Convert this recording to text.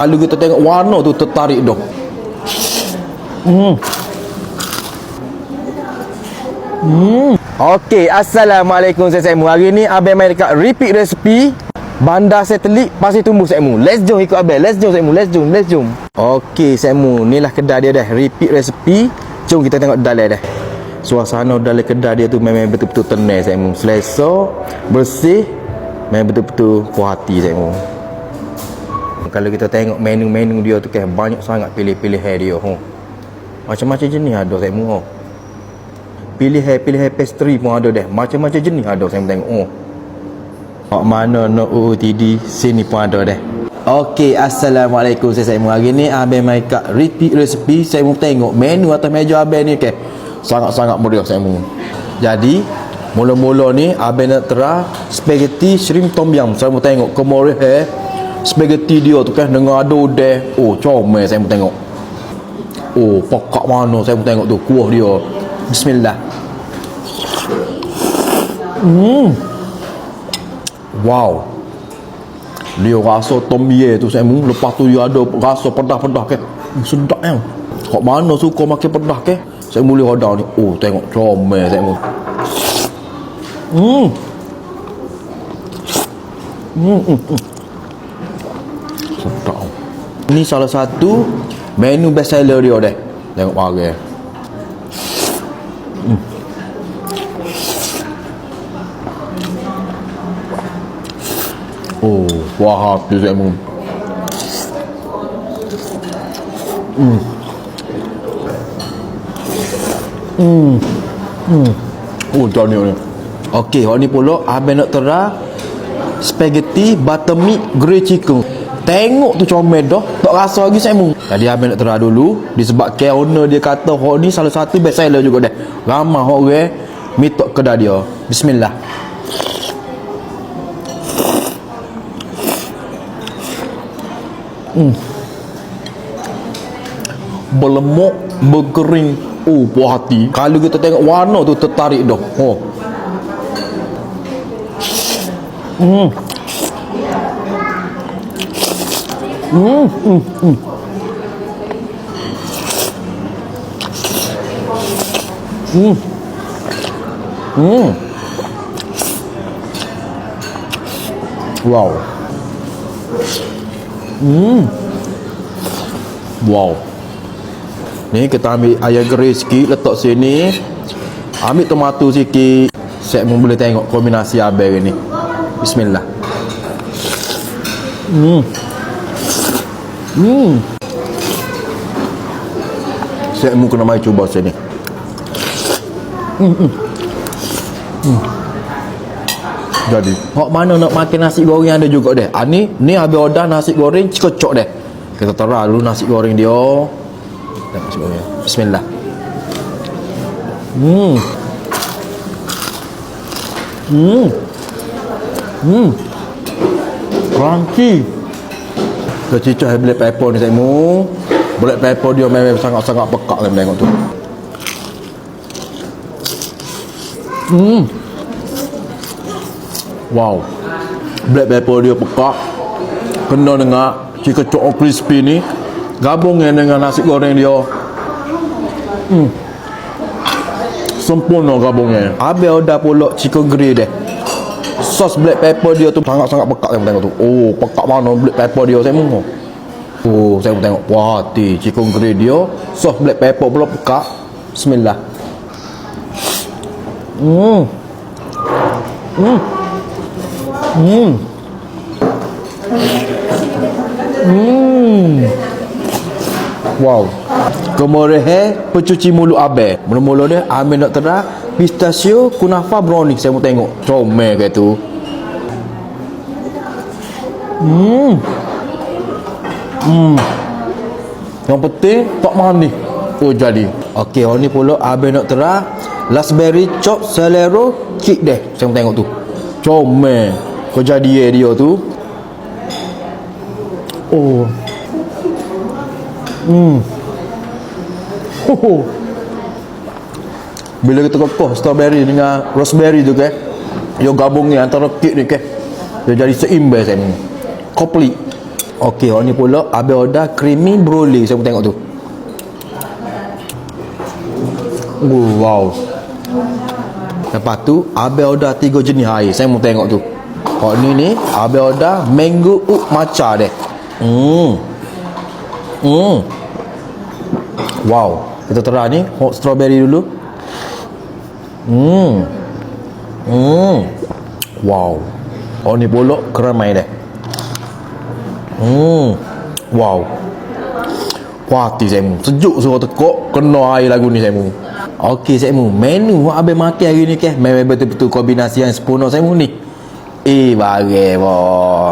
Kalau kita tengok warna tu tertarik dah. Okey, assalamualaikum saya Mu. Hari ni abang main dekat repeat resipi bandar satelit pasir tumbuh saya Mu. Let's jom ikut abang. Let's jom saya Mu. Let's jom. Okey saya Mu, inilah kedai dia dah. Repeat resipi. Jom kita tengok dalam dah. Suasana dalam kedai dia tu memang betul-betul tenang saya Mu. Selesa, bersih, memang betul-betul puas hati saya Mu. Kalau kita tengok menu-menu dia tu kan banyak sangat pilih-pilihan dia. Macam-macam jenis ada saya Mu. Pilihan pastry pun ada dah. Macam-macam jenis ada saya tengok. Hak mana nak OOTD sini pun ada dah. Okey, assalamualaikum saya Mu. Hari ni abang mai kat repeat resipi. Saya Mu tengok menu atas meja abang ni kan sangat-sangat meriah saya Mu. Jadi mula-mula ni abang nak try spaghetti shrimp tom yum. Saya Mu tengok kemeriah spaghetti dia tu kan dengan ada udang. Oh, comel saya Mu tengok. Oh, pokok mana saya Mu tengok tu kuah dia. Bismillah. Wow. Dia rasa tom yum tu saya Mu. Lepas tu dia ada rasa pedas-pedas ke. Sedap kan. Kok mana suka makan pedas ke? Saya boleh order ni. Oh, tengok comel saya Mu. Sedap. Ini salah satu menu best seller dia dah. Tengok barang. Oh, wah hati saya Mu. Oh, jauh ni. Okey, hak ni pula abang nak try spaghetti buttermilk grilled chicken. Tengok tu comel dah. Tak rasa lagi saya Mu. Jadi abang nak try dulu disebabkan owner dia kata hak ni salah satu best seller juga dah. Ramai orang mitok kedai dia. Bismillah. Berlemak, berkering. Oh, puas hati. Kalau kita tengok warna tu tertarik dah. Wow. Wow. Ni kita ambil ayam goreng sikit, letak sini. Ambil tomato sikit. Saya pun boleh tengok kombinasi abang ni. Bismillah. Saya pun kena mai cuba sini. Jadi, hak mana nak makan nasi goreng ada juga deh. Ni habis order nasi goreng cikocok deh. Kita taruh dulu nasi goreng dia. Bismillah. Crunchy. Kecicah black pepper ni saya Mu. Black pepper dia memang sangat-sangat pekat saya tengok tu. Wow. Black pepper dia pekat. Kena dengan chicken chop crispy ni. Gabungnya dengan nasi goreng dia. Sempurna gabungnya. Habis order pula chicken grill deh. Sos black pepper dia tu sangat-sangat pekat saya tengok tu. Oh, pekat mana black pepper dia saya Mu. Oh, saya tengok puas hati chicken grill dia. Sos black pepper pula pekat. Bismillah. Wow. Kemeriah pencuci mulut abang. Mula-mula dia abang nak try pistachio kunafa brownie. Saya mau tengok comel kayak tu. Yang penting tak manis. Oh, jadi. Okey, hari ni pula abang nak try raspberry chop Celero cake deh. Saya mau tengok tu. Comel. Kejadian dia tu. Oh. Bila kita kokoh strawberry dengan raspberry tu ke, dia gabung ni antara kek ni ke, dia jadi seimbang saya ni. Complete. Okey, orang ni pula habis order creamy broly. Saya pun tengok tu. Wow. Lepas tu habis order 3 jenis air. Saya pun tengok tu. Orang ni habis order mango matcha deh. Wow. Kita try ni hot strawberry dulu. Wow. Oh ni pula keramai dah. Wow. Puati saya mu. Sejuk suruh tekuk, kena air lagu ni saya mu. Okey saya mu. Menu yang abang makan hari ni ke? Memang betul-betul kombinasi yang sempurna saya mu ni. Bagai boh.